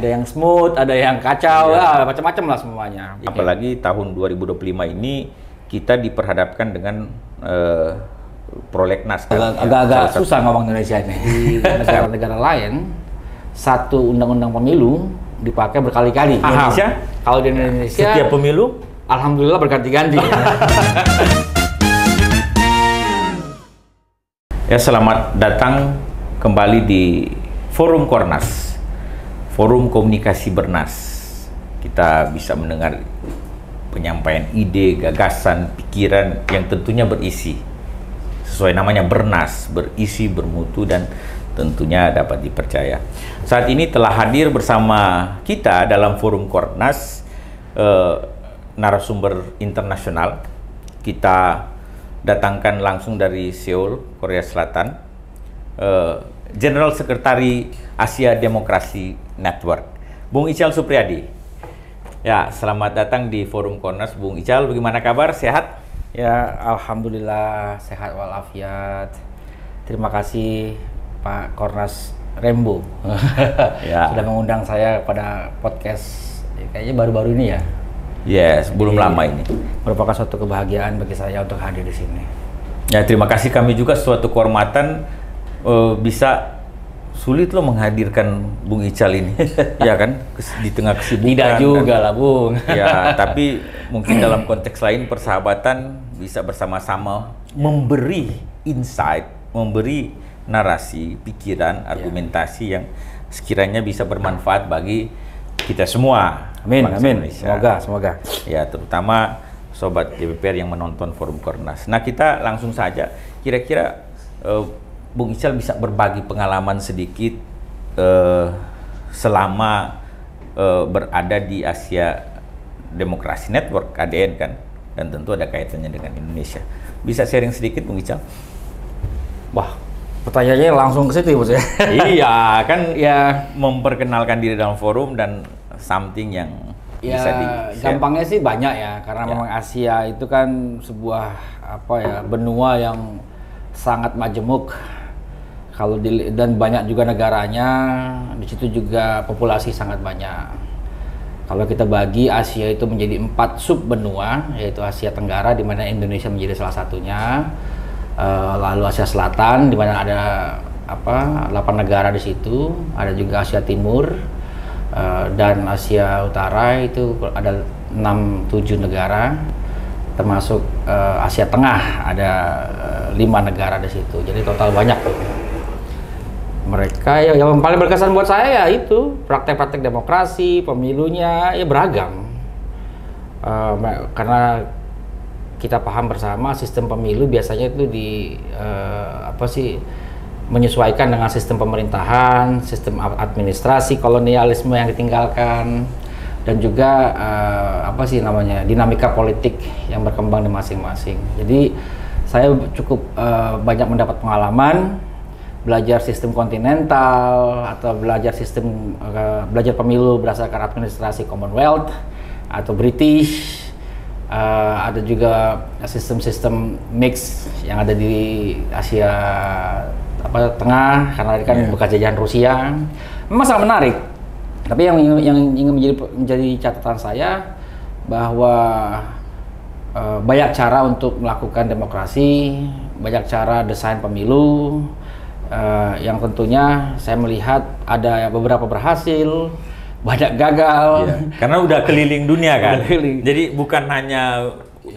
Ada yang smooth, ada yang kacau, macam-macam lah semuanya. Apalagi tahun 2025 ini kita diperhadapkan dengan prolegnas. Agak-agak susah ngomong Indonesia ini. Di negara-negara lain, satu undang-undang pemilu dipakai berkali-kali. Indonesia? Kalau di Indonesia, setiap pemilu? Alhamdulillah berganti-ganti. Ya, selamat datang kembali di Forum Kornas, Forum Komunikasi Bernas. Kita bisa mendengar penyampaian ide, gagasan, pikiran yang tentunya berisi. Sesuai namanya bernas, berisi, bermutu, dan tentunya dapat dipercaya. Saat ini telah hadir bersama kita dalam Forum Kornas narasumber internasional. Kita datangkan langsung dari Seoul, Korea Selatan, General Sekretari Asia Demokrasi Network, Bung Ical Supriyadi. Ya, selamat datang di Forum Kornas, Bung Ical. Bagaimana kabar? Sehat? Ya, alhamdulillah sehat walafiat. Terima kasih Pak Kornas Rembo Ya. sudah mengundang saya pada podcast kayaknya baru-baru ini ya. Yes, belum lama ini. Merupakan suatu kebahagiaan bagi saya untuk hadir di sini. Ya, terima kasih. Kami juga suatu kehormatan bisa sulit loh menghadirkan Bung Ical ini, ya kan, di tengah kesibukan. Tidak juga lah, Bung. Ya, tapi mungkin dalam konteks lain persahabatan bisa bersama-sama memberi insight, memberi narasi, pikiran, argumentasi yang sekiranya bisa bermanfaat bagi kita semua. Amin, amin. Indonesia. Semoga. Ya, terutama sobat DPR yang menonton Forum Kornas. Nah, kita langsung saja, kira-kira Bung Ical bisa berbagi pengalaman sedikit selama berada di Asia Demokrasi Network, ADN kan, dan tentu ada kaitannya dengan Indonesia. Bisa sharing sedikit, Bung Ical? Wah, pertanyaannya langsung ke situ, Bos ya. Iya, kan ya memperkenalkan diri dalam forum dan something yang Ya, bisa di gampangnya sih banyak ya, karena memang Asia itu kan sebuah benua yang sangat majemuk. Dan banyak juga negaranya, di situ juga populasi sangat banyak. Kalau kita bagi Asia itu menjadi 4 sub benua, yaitu Asia Tenggara di mana Indonesia menjadi salah satunya, lalu Asia Selatan di mana ada 8 negara di situ, ada juga Asia Timur, dan Asia Utara itu ada 6-7 negara, termasuk Asia Tengah ada 5 negara di situ. Jadi total banyak. Mereka yang paling berkesan buat saya ya itu praktek-praktek demokrasi, pemilunya ya beragam. Karena kita paham bersama sistem pemilu biasanya itu menyesuaikan dengan sistem pemerintahan, sistem administrasi kolonialisme yang ditinggalkan, dan juga dinamika politik yang berkembang di masing-masing. Jadi saya cukup banyak mendapat pengalaman belajar sistem kontinental atau belajar pemilu berdasarkan administrasi Commonwealth atau British. Ada juga sistem-sistem mix yang ada di Asia Tengah, karena ini kan bekas jajahan Rusia. Memang sangat menarik. Tapi yang ingin menjadi catatan saya bahwa banyak cara untuk melakukan demokrasi, banyak cara desain pemilu, yang tentunya saya melihat ada beberapa berhasil, banyak gagal. Ya, karena udah keliling dunia kan. Jadi bukan hanya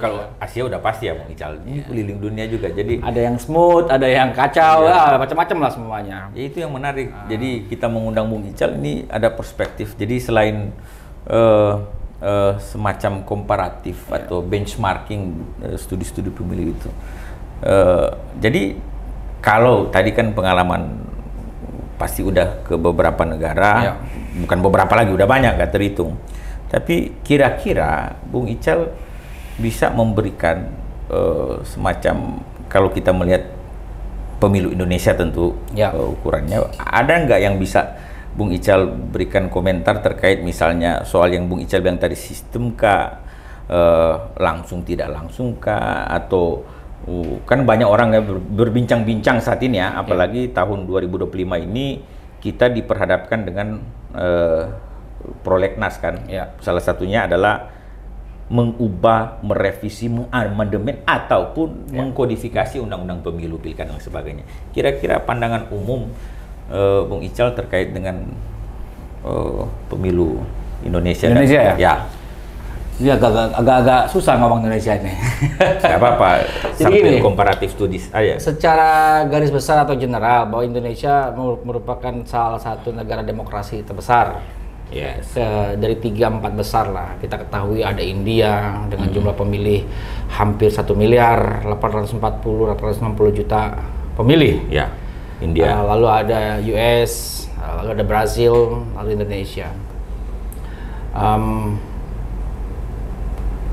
kalau Asia udah pasti ya Bung Ical, ini keliling dunia juga. Jadi ada yang smooth, ada yang kacau, macam-macam lah semuanya. Ya, itu yang menarik. Jadi kita mengundang Bung Ical ini ada perspektif. Jadi selain semacam komparatif atau benchmarking studi-studi pemilu itu. Jadi kalau tadi kan pengalaman pasti udah ke beberapa negara, bukan beberapa lagi, udah banyak, gak terhitung. Tapi kira-kira Bung Ical bisa memberikan semacam, kalau kita melihat pemilu Indonesia tentu ukurannya, ada nggak yang bisa Bung Ical berikan komentar terkait misalnya soal yang Bung Ical bilang tadi, sistem kah, langsung tidak langsung kah, atau kan banyak orang yang berbincang-bincang saat ini ya, apalagi tahun 2025 ini kita diperhadapkan dengan prolegnas kan. Ya. Salah satunya adalah mengubah, merevisi, mengamandemen ataupun mengkodifikasi undang-undang pemilu, pilkada dan sebagainya. Kira-kira pandangan umum Bung Ical terkait dengan pemilu Indonesia. Indonesia dan, ya. Ini agak susah ngomong Indonesia ini. Gak apa-apa, Jadi sambil gini, komparatif studies aja. secara garis besar atau general bahwa Indonesia merupakan salah satu negara demokrasi terbesar. Yes. Dari 3-4 besar lah. Kita ketahui ada India dengan jumlah pemilih hampir 1 miliar 860 juta pemilih. Ya, India. Lalu ada US, lalu ada Brazil, lalu Indonesia.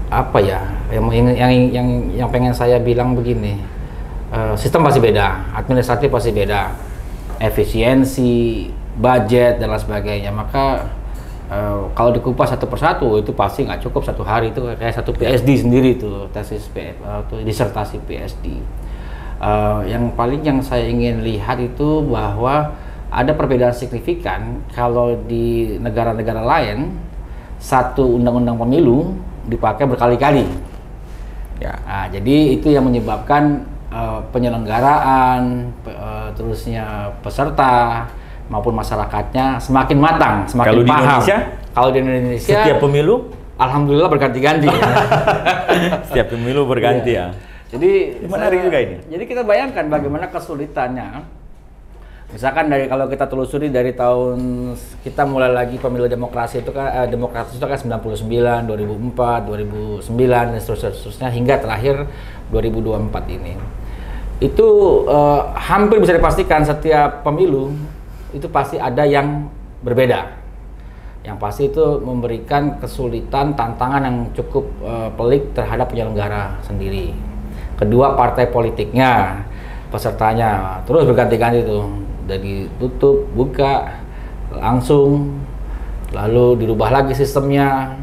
Apa ya yang pengen saya bilang begini, sistem pasti beda, administratif pasti beda, efisiensi, budget dan lain sebagainya. Maka kalau dikupas satu persatu itu pasti nggak cukup satu hari, itu kayak satu PSD sendiri tuh, tesis disertasi PSD. Yang saya ingin lihat itu bahwa ada perbedaan signifikan kalau di negara-negara lain satu undang-undang pemilu dipakai berkali-kali. Ya. Nah, jadi itu yang menyebabkan penyelenggaraan, terusnya peserta maupun masyarakatnya semakin matang, semakin Kalau di paham. Indonesia? Kalau di Indonesia, Setiap pemilu? alhamdulillah berganti-ganti. Setiap pemilu berganti ya. Jadi Menarik juga ini. Jadi kita bayangkan bagaimana kesulitannya. Misalkan kalau kita telusuri dari tahun kita mulai lagi pemilu demokrasi itu kan 99, 2004, 2009 dan seterusnya hingga terakhir 2024 ini. Itu hampir bisa dipastikan setiap pemilu itu pasti ada yang berbeda. Yang pasti itu memberikan kesulitan, tantangan yang cukup pelik terhadap penyelenggara sendiri. Kedua, partai politiknya, pesertanya terus berganti-ganti tuh. Dari tutup, buka, langsung, lalu dirubah lagi sistemnya.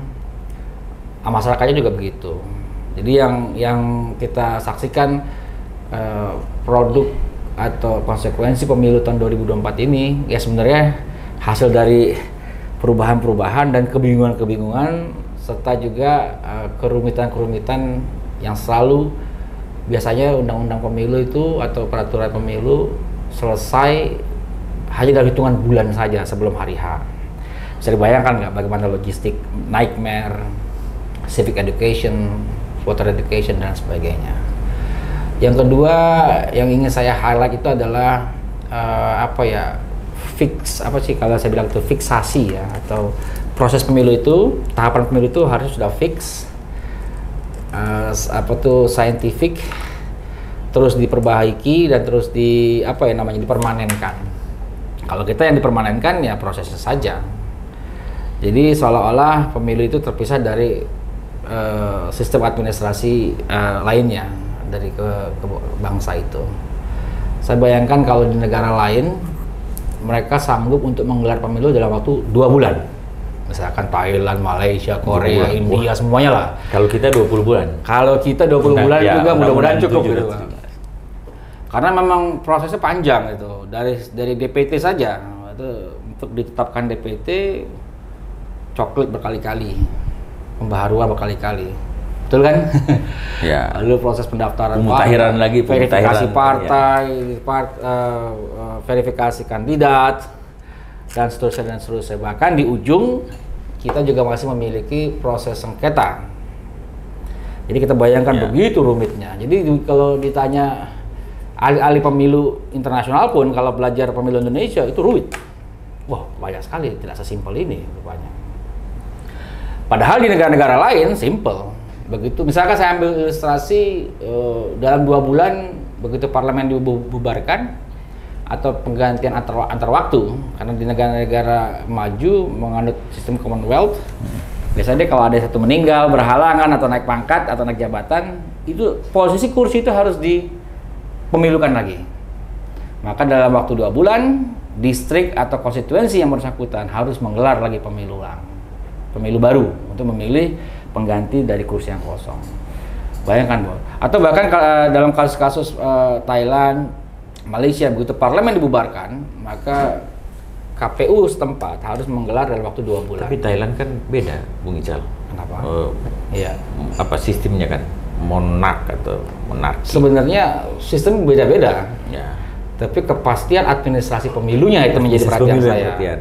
Masyarakatnya juga begitu. Jadi yang kita saksikan produk atau konsekuensi pemilu tahun 2024 ini ya sebenarnya hasil dari perubahan-perubahan dan kebingungan-kebingungan serta juga kerumitan-kerumitan yang selalu biasanya undang-undang pemilu itu atau peraturan pemilu selesai hanya dalam hitungan bulan saja sebelum hari H. Bisa dibayangkan nggak bagaimana logistik, nightmare, civic education, voter education dan sebagainya. Yang kedua yang ingin saya highlight itu adalah kalau saya bilang itu fiksasi ya, atau proses pemilu itu, tahapan pemilu itu harus sudah fix, scientific, terus diperbaiki dan terus dipermanenkan. Kalau kita yang dipermanenkan ya prosesnya saja. Jadi seolah-olah pemilu itu terpisah dari sistem administrasi lainnya dari ke bangsa itu. Saya bayangkan kalau di negara lain mereka sanggup untuk menggelar pemilu dalam waktu 2 bulan. Misalkan Thailand, Malaysia, Korea, India, semuanya lah. Kalau kita 20 bulan. Kalau kita 20 bulan ya, juga mudah-mudahan cukup gitu. 17. Karena memang prosesnya panjang itu. Dari DPT saja. Itu untuk ditetapkan DPT coklat berkali-kali. Pembaharuan berkali-kali. Betul kan? Ya. Lalu proses pendaftaran Pemutakhiran lagi, verifikasi pemutakhiran, partai, verifikasi kandidat dan seterusnya. Bahkan di ujung kita juga masih memiliki proses sengketa. Jadi kita bayangkan begitu rumitnya. Jadi kalau ditanya ahli pemilu internasional pun kalau belajar pemilu Indonesia itu rumit. Wah, banyak sekali, tidak sesimpel ini rupanya. Padahal di negara-negara lain simple. Begitu, misalkan saya ambil ilustrasi dalam 2 bulan begitu parlemen dibubarkan atau penggantian antar waktu, karena di negara-negara maju menganut sistem Commonwealth, biasanya kalau ada satu meninggal, berhalangan atau naik pangkat atau naik jabatan, itu posisi kursi itu harus dipemilukan lagi. Maka dalam waktu 2 bulan, distrik atau konstituensi yang bersangkutan harus menggelar lagi pemilu baru untuk memilih pengganti dari kursi yang kosong. Bayangkan, Bro. Atau bahkan dalam kasus-kasus Thailand, Malaysia, begitu parlemen dibubarkan, maka KPU setempat harus menggelar dalam waktu 2 bulan. Tapi Thailand kan beda, Bung Ical. Kenapa? Iya. Apa sistemnya kan? Monark atau monarki? Sebenarnya sistem beda-beda. Ya. Tapi kepastian administrasi pemilunya itu menjadi perhatian saya.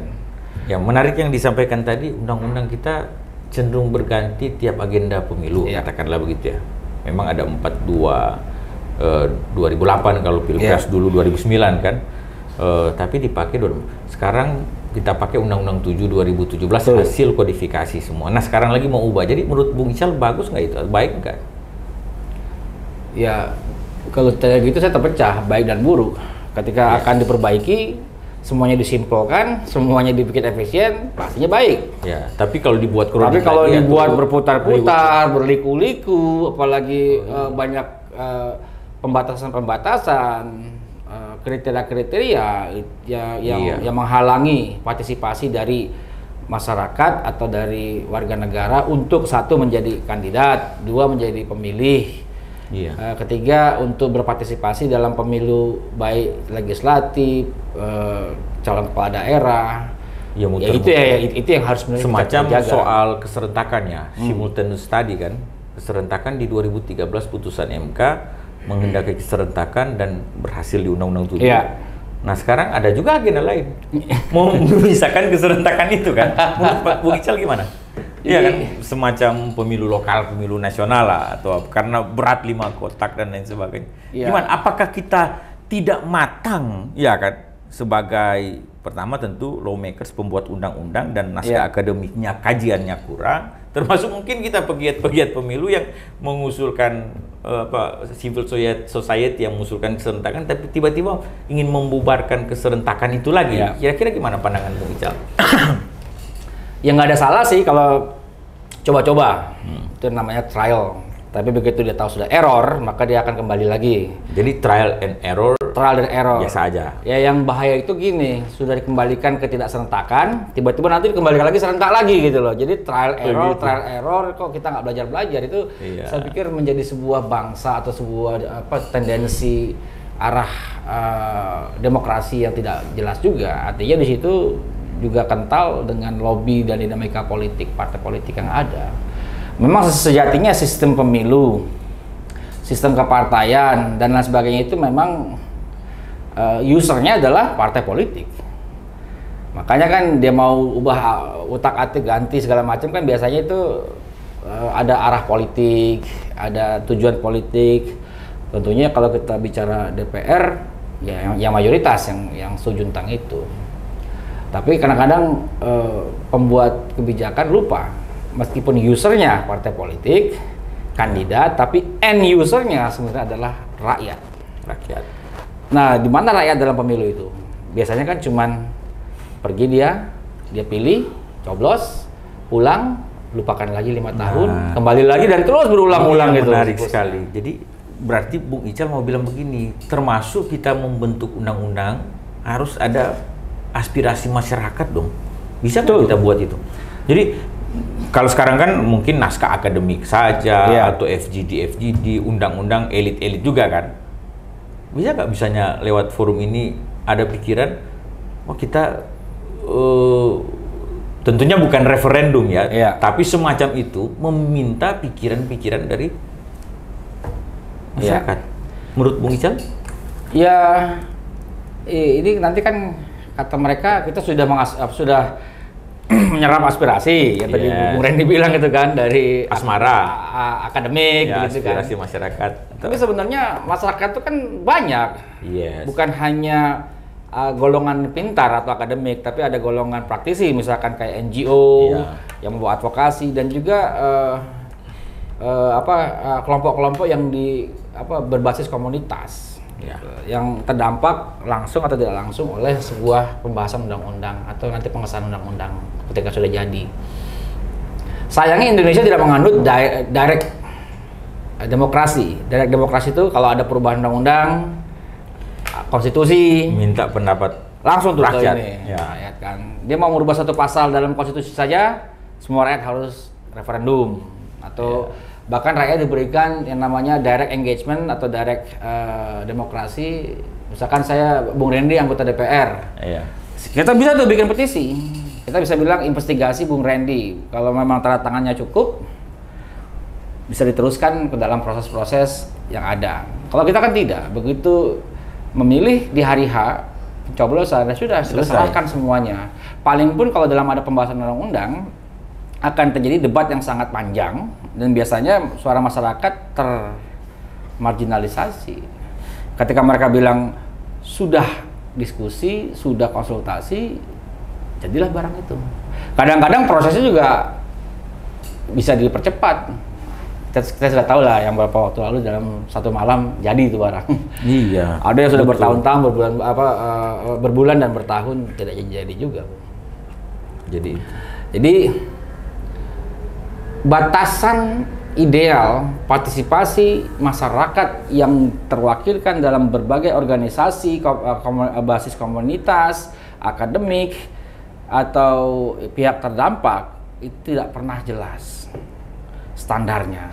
Yang menarik yang disampaikan tadi, undang-undang kita cenderung berganti tiap agenda pemilu, katakanlah begitu ya. Memang ada 2008 kalau Pilpres dulu 2009 kan. Tapi dipakai sekarang kita pakai Undang-Undang 7 2017 hasil kodifikasi semua. Nah, sekarang lagi mau ubah. Jadi menurut Bung Ical bagus nggak itu? Baik nggak? Ya, kalau kayak gitu saya terpecah baik dan buruk. Ketika akan diperbaiki, semuanya disimpulkan, semuanya dibikin efisien, pastinya baik. Ya, tapi kalau dibuat kronik, tapi kalau dibuat berputar-putar, berliku-liku, apalagi banyak pembatasan-pembatasan, kriteria-kriteria yang menghalangi partisipasi dari masyarakat atau dari warga negara untuk satu menjadi kandidat, dua menjadi pemilih. Ketiga untuk berpartisipasi dalam pemilu baik legislatif, calon kepala daerah. Itu yang harus semacam soal keserentakannya, simultaneous tadi kan, keserentakan di 2013 putusan MK menghendaki keserentakan dan berhasil di Undang-Undang 7. Nah sekarang ada juga agenda lain, mau memisahkan keserentakan itu kan. Menurut Pak Bung Ical gimana? Iya kan, semacam pemilu lokal, pemilu nasional lah, atau karena berat 5 kotak dan lain sebagainya. Gimana? Apakah kita tidak matang, ya kan? Sebagai pertama tentu lawmakers, pembuat undang-undang dan naskah akademiknya, kajiannya kurang. Termasuk mungkin kita pegiat-pegiat pemilu yang mengusulkan civil society yang mengusulkan keserentakan, tapi tiba-tiba ingin membubarkan keserentakan itu lagi. Kira-kira gimana pandangan Bung Ical? Ya nggak ada salah sih kalau coba-coba, itu namanya trial. Tapi begitu dia tahu sudah error, maka dia akan kembali lagi. Jadi trial and error. Trial dan error. Biasa aja. Ya yang bahaya itu gini, sudah dikembalikan ke tidak serentakan, tiba-tiba nanti dikembalikan lagi serentak lagi gitu loh. Jadi trial error, kok kita nggak belajar itu. Saya pikir menjadi sebuah bangsa atau sebuah tendensi arah demokrasi yang tidak jelas juga. Artinya di situ juga kental dengan lobby dan dinamika politik, partai politik yang ada. Memang sejatinya sistem pemilu, sistem kepartaian, dan lain sebagainya itu memang usernya adalah partai politik. Makanya kan dia mau ubah utak-atik ganti segala macam kan biasanya itu ada arah politik, ada tujuan politik. Tentunya kalau kita bicara DPR, ya yang mayoritas yang setuju tentang itu. Tapi kadang-kadang pembuat kebijakan lupa, meskipun usernya partai politik, kandidat, tapi end usernya sebenarnya adalah rakyat. Nah, di mana rakyat dalam pemilu itu? Biasanya kan cuman pergi dia pilih, coblos, pulang, lupakan lagi 5 tahun, kembali lagi dan terus berulang-ulang gitu. Menarik sekali. Jadi berarti Bung Ical mau bilang begini, termasuk kita membentuk undang-undang harus ada aspirasi masyarakat dong. Bisa nggak kita buat itu? Jadi kalau sekarang kan mungkin naskah akademik saja atau FGD, undang-undang elit-elit juga kan. Bisa nggak misalnya lewat forum ini ada pikiran, kita tentunya bukan referendum tapi semacam itu meminta pikiran-pikiran dari masyarakat. Menurut Bung Ical? Ya, ini nanti kan kata mereka kita sudah menyerap aspirasi yang tadi Bung Randy bilang itu kan dari asmara akademik gitu kan, aspirasi masyarakat. Tapi sebenarnya masyarakat itu kan banyak, bukan hanya golongan pintar atau akademik, tapi ada golongan praktisi misalkan kayak NGO yang membawa advokasi dan juga kelompok-kelompok yang berbasis komunitas. Yang terdampak langsung atau tidak langsung oleh sebuah pembahasan undang-undang atau nanti pengesahan undang-undang ketika sudah jadi. Sayangnya Indonesia tidak menganut direct demokrasi. Direct demokrasi itu kalau ada perubahan undang-undang, konstitusi, minta pendapat langsung tuh rakyat. Rakyat kan. Dia mau merubah satu pasal dalam konstitusi saja, semua rakyat harus referendum atau bahkan rakyat diberikan yang namanya direct engagement atau direct demokrasi. Misalkan saya Bung Randy anggota DPR, Kita bisa tuh bikin petisi. Kita bisa bilang investigasi Bung Randy. Kalau memang tanda tangannya cukup, bisa diteruskan ke dalam proses-proses yang ada. Kalau kita kan tidak. Begitu memilih di hari H, pencoblosan, sudah selesaikan semuanya. Paling pun kalau dalam ada pembahasan undang-undang, akan terjadi debat yang sangat panjang. Dan biasanya suara masyarakat termarginalisasi. Ketika mereka bilang, sudah diskusi, sudah konsultasi, jadilah barang itu. Kadang-kadang prosesnya juga bisa dipercepat. Kita sudah tahu lah yang beberapa waktu lalu dalam satu malam jadi itu barang. Iya. Ada yang sudah bertahun-tahun, berbulan dan bertahun tidak jadi juga. Jadi batasan ideal partisipasi masyarakat yang terwakilkan dalam berbagai organisasi, basis komunitas, akademik, atau pihak terdampak itu tidak pernah jelas standarnya.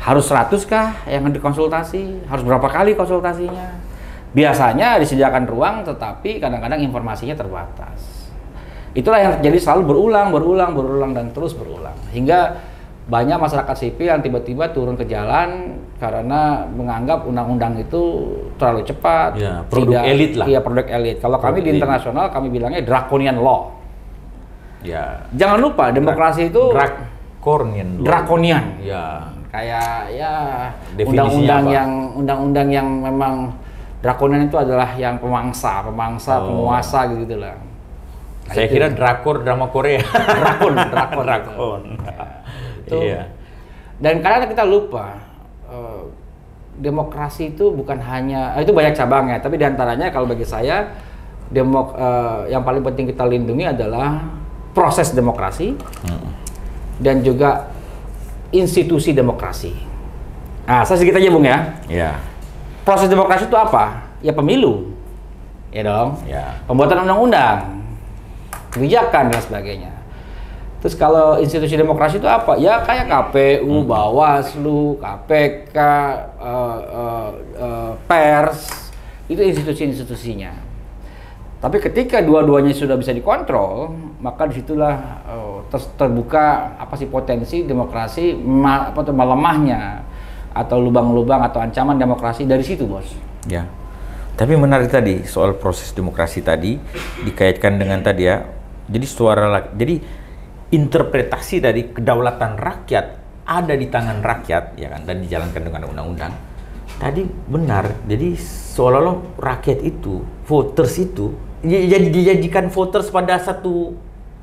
Harus 100 kah yang dikonsultasi? Harus berapa kali konsultasinya? Biasanya disediakan ruang, tetapi kadang-kadang informasinya terbatas. Itulah yang terjadi selalu berulang dan terus berulang. Hingga banyak masyarakat sipil yang tiba-tiba turun ke jalan karena menganggap undang-undang itu terlalu cepat. Ya, produk elit lah. Iya, produk elit. Kalau kami di internasional, kami bilangnya draconian law. Ya. Jangan lupa, demokrasi itu draconian. Ya. Kayak ya Definisinya undang-undang yang memang draconian itu adalah yang penguasa gitu lah. Nah, saya kira drama Korea. Drakon. Iya. Dan kadang kita lupa demokrasi itu bukan hanya itu banyak cabangnya, tapi diantaranya kalau bagi saya yang paling penting kita lindungi adalah proses demokrasi dan juga institusi demokrasi. Nah, saya sedikit aja Bung ya. Iya. Proses demokrasi itu apa? Ya pemilu, ya dong. Ya. Pembuatan undang-undang, kebijakan dan sebagainya. Terus kalau institusi demokrasi itu apa? Ya kayak KPU, Bawaslu, KPK, pers, itu institusi-institusinya. Tapi ketika dua-duanya sudah bisa dikontrol, maka disitulah terbuka apa sih potensi demokrasi melemahnya atau lubang-lubang atau ancaman demokrasi dari situ, Bos. Ya. Tapi menarik tadi soal proses demokrasi tadi dikaitkan dengan tadi ya. Jadi interpretasi dari kedaulatan rakyat ada di tangan rakyat ya kan dan dijalankan dengan undang-undang. Tadi benar. Jadi seolah-olah rakyat itu, voters itu dijadikan voters pada 5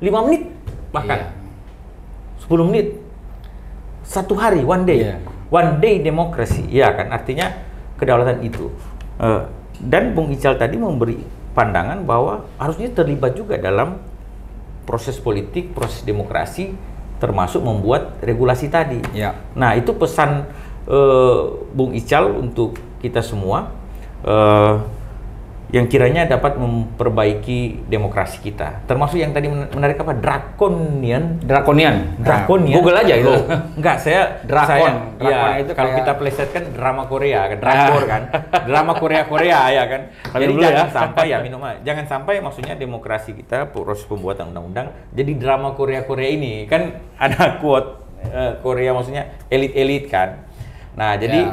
menit bahkan 10 menit. 1 hari, one day. Yeah. One day demokrasi. Ya kan artinya kedaulatan itu. Dan Bung Ical tadi memberi pandangan bahwa harusnya terlibat juga dalam proses politik, proses demokrasi, termasuk membuat regulasi tadi. Ya. Nah, itu pesan Bung Ical untuk kita semua yang kiranya dapat memperbaiki demokrasi kita. Termasuk yang tadi menarik apa? Draconian. Google aja itu. Enggak, Drakon itu kalau kita plesetkan drama Korea kan, drakor kan. Drama Korea ya kan. Jadi jangan sampai maksudnya demokrasi kita proses pembuatan undang-undang jadi drama Korea ini. Kan ada quote Korea maksudnya elit-elit kan. Nah, jadi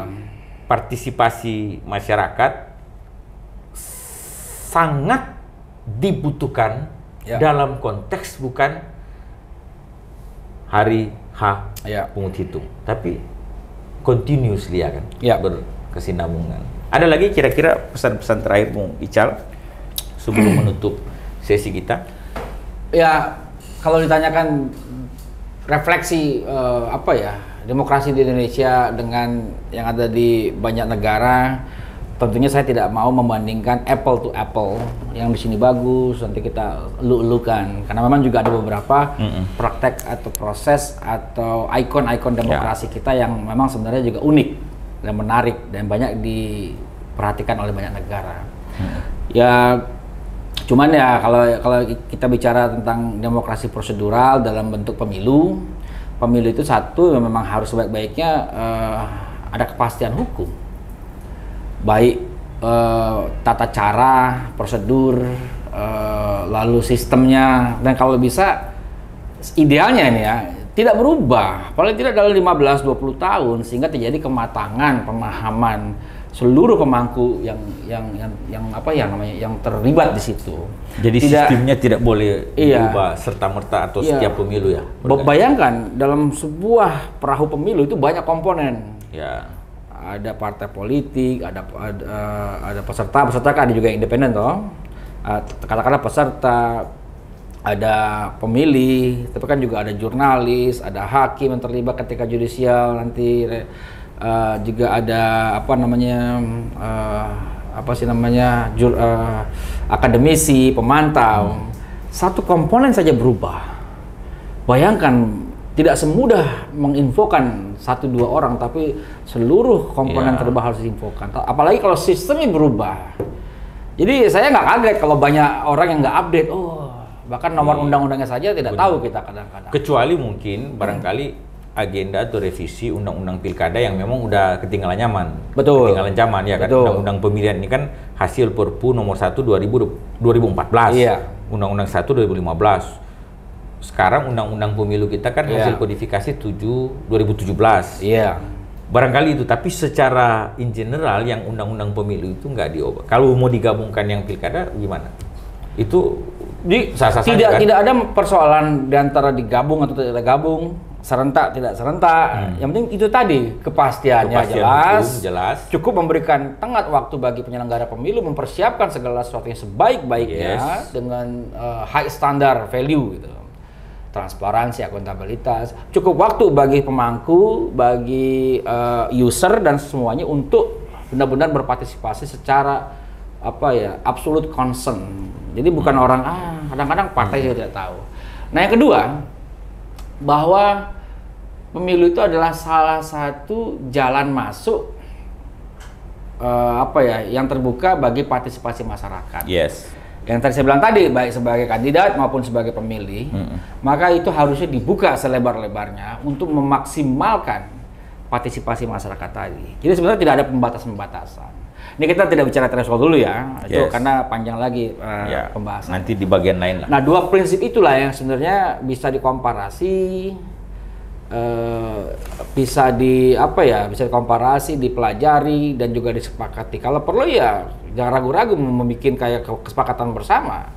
partisipasi masyarakat sangat dibutuhkan dalam konteks bukan hari H pungut hitung, tapi continuously ya kan, berkesinambungan. Ada lagi kira-kira pesan-pesan terakhir Bung Ical sebelum menutup sesi kita? Ya, kalau ditanyakan refleksi demokrasi di Indonesia dengan yang ada di banyak negara. Tentunya saya tidak mau membandingkan apple to apple, yang di sini bagus, nanti kita elu-elukan. Karena memang juga ada beberapa praktek atau proses atau ikon-ikon demokrasi kita yang memang sebenarnya juga unik dan menarik dan banyak diperhatikan oleh banyak negara. Ya, cuman ya kalau kita bicara tentang demokrasi prosedural dalam bentuk pemilu itu satu memang harus sebaik-baiknya ada kepastian hukum. Baik tata cara, prosedur, lalu sistemnya, dan kalau bisa idealnya ini ya tidak berubah paling tidak dalam 15-20 tahun sehingga terjadi kematangan pemahaman seluruh pemangku yang apa ya namanya yang terlibat di situ. Jadi sistemnya tidak boleh berubah serta-merta atau setiap pemilu ya. Bayangkan dalam sebuah perahu pemilu itu banyak komponen. Ya. Ada partai politik, ada peserta kan ada juga yang independen toh. Katakanlah peserta, ada pemilih, tapi kan juga ada jurnalis, ada hakim yang terlibat ketika judicial nanti. Juga ada akademisi, pemantau. Satu komponen saja berubah. Bayangkan tidak semudah menginfokan 1-2 orang, tapi seluruh komponen terlibat harus diinfokan. Apalagi kalau sistemnya berubah. Jadi saya nggak kaget kalau banyak orang yang nggak update. Bahkan nomor undang-undangnya saja tidak tahu kita kadang-kadang. Kecuali mungkin barangkali agenda atau revisi undang-undang pilkada yang memang udah ketinggalan zaman. Betul. Ketinggalan zaman ya kan. Undang-undang pemilihan ini kan hasil Perpu nomor 1 2014. Iya. Undang-undang 1 2015. Sekarang undang-undang pemilu kita kan hasil kodifikasi 2017. Iya. Barangkali itu, tapi secara in general yang undang-undang pemilu itu nggak diubah. Kalau mau digabungkan yang pilkada gimana? Itu sah-sah saja kan? Tidak ada persoalan di antara digabung atau tidak gabung, serentak tidak serentak. Yang penting itu tadi kepastiannya jelas. Cukup memberikan tenggat waktu bagi penyelenggara pemilu mempersiapkan segala sesuatunya sebaik-baiknya dengan high standar value gitu. Transparansi, akuntabilitas, cukup waktu bagi pemangku, bagi user dan semuanya untuk benar-benar berpartisipasi secara absolute concern. Jadi bukan orang kadang-kadang partai tidak tahu. Nah yang kedua, bahwa pemilu itu adalah salah satu jalan masuk yang terbuka bagi partisipasi masyarakat. Yes. Yang tadi saya bilang tadi, baik sebagai kandidat maupun sebagai pemilih, maka itu harusnya dibuka selebar-lebarnya untuk memaksimalkan partisipasi masyarakat tadi. Jadi sebenarnya tidak ada pembatasan-pembatasan. Ini kita tidak bicara threshold dulu ya, itu karena panjang lagi pembahasan. Nanti di bagian lain lah. Nah, dua prinsip itulah yang sebenarnya bisa dikomparasi, bisa dikomparasi, dipelajari dan juga disepakati. Kalau perlu ya jangan ragu-ragu membuat kayak kesepakatan bersama.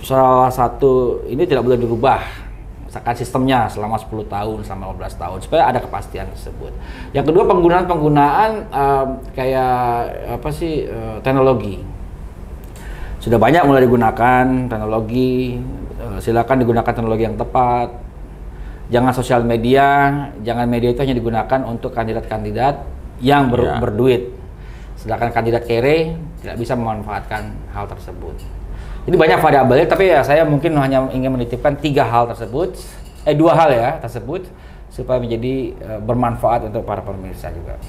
Salah satu ini tidak boleh dirubah. Misalkan sistemnya selama 10 tahun, selama 15 tahun supaya ada kepastian tersebut. Yang kedua penggunaan teknologi. Sudah banyak mulai digunakan teknologi, silakan digunakan teknologi yang tepat. Jangan sosial media, jangan media itu hanya digunakan untuk kandidat-kandidat yang berduit. Sedangkan kandidat kere tidak bisa memanfaatkan hal tersebut. Jadi banyak variabelnya, tapi ya saya mungkin hanya ingin menitipkan 3 hal tersebut, 2 hal ya tersebut, supaya menjadi bermanfaat untuk para pemirsa juga.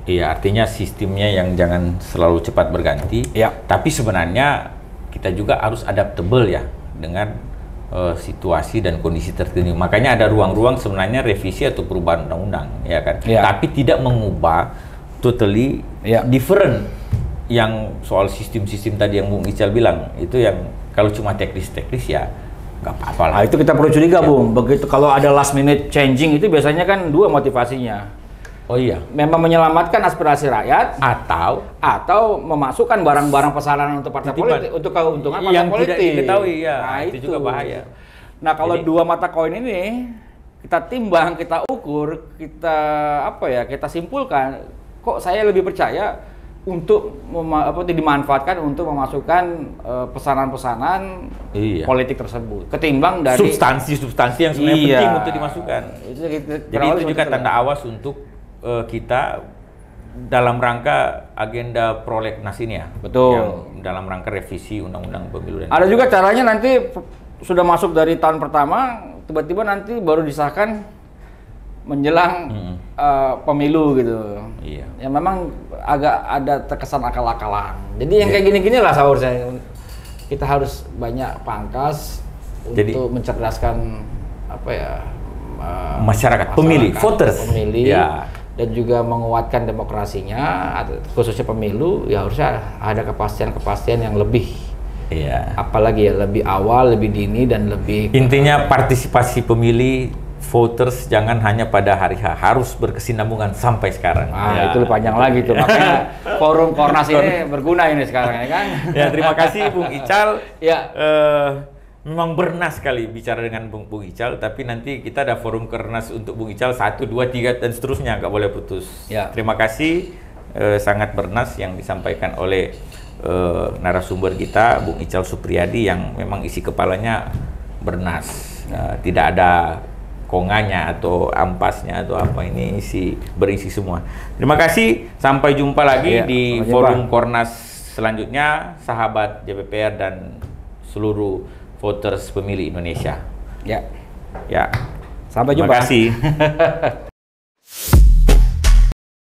Iya, artinya sistemnya yang jangan selalu cepat berganti, tapi sebenarnya kita juga harus adaptable ya dengan situasi dan kondisi terkini. Makanya ada ruang-ruang sebenarnya revisi atau perubahan undang-undang, ya kan? Tapi tidak mengubah totally different. Yang soal sistem-sistem tadi yang Bung Ical bilang, itu yang kalau cuma teknis-teknis ya nggak apa-apa lah. Nah, itu kita perlu curiga, Bung. Begitu kalau ada last minute changing itu biasanya kan 2 motivasinya. Oh iya. Memang menyelamatkan aspirasi rakyat atau memasukkan barang-barang pesanan untuk partai politik untuk keuntungan partai politik. Yang tidak diketahui ya. Nah, itu juga bahaya. Nah, kalau 2 mata koin ini kita timbang, kita ukur, kita simpulkan, kok saya lebih percaya untuk dimanfaatkan untuk memasukkan pesanan-pesanan politik tersebut ketimbang dari substansi yang sebenarnya penting untuk dimasukkan. Jadi itu juga tanda awas untuk kita dalam rangka agenda prolegnas ini ya. Betul. Yang dalam rangka revisi undang-undang pemilu dan ada juga caranya nanti sudah masuk dari tahun pertama tiba-tiba nanti baru disahkan menjelang pemilu gitu. Iya. Ya memang agak ada terkesan akal-akalan. Jadi yang kayak gini-gini lah sahur saya. Kita harus banyak pangkas untuk mencerdaskan masyarakat, pemilih, voters, dan juga menguatkan demokrasinya, khususnya pemilu. Ya harusnya ada kepastian-kepastian yang lebih Iya. Apalagi ya, lebih awal, lebih dini, dan lebih Intinya partisipasi pemilih voters jangan hanya pada hari H, harus berkesinambungan sampai sekarang. itu lebih panjang lagi tuh. Makanya forum Kornas ini berguna ini sekarang ya kan. Ya, terima kasih Bung Ical. Ya. Memang bernas sekali bicara dengan Bung Ical, tapi nanti kita ada forum Kornas untuk Bung Ical 1, 2, 3 dan seterusnya, nggak boleh putus. Ya. Terima kasih, sangat bernas yang disampaikan oleh narasumber kita Bung Ical Supriyadi yang memang isi kepalanya bernas, tidak ada konganya atau ampasnya atau apa, ini berisi semua. Terima kasih, sampai jumpa lagi di forum Kornas selanjutnya, sahabat JPPR dan seluruh voters pemilih Indonesia. Ya. Ya. Sampai jumpa. Terima kasih.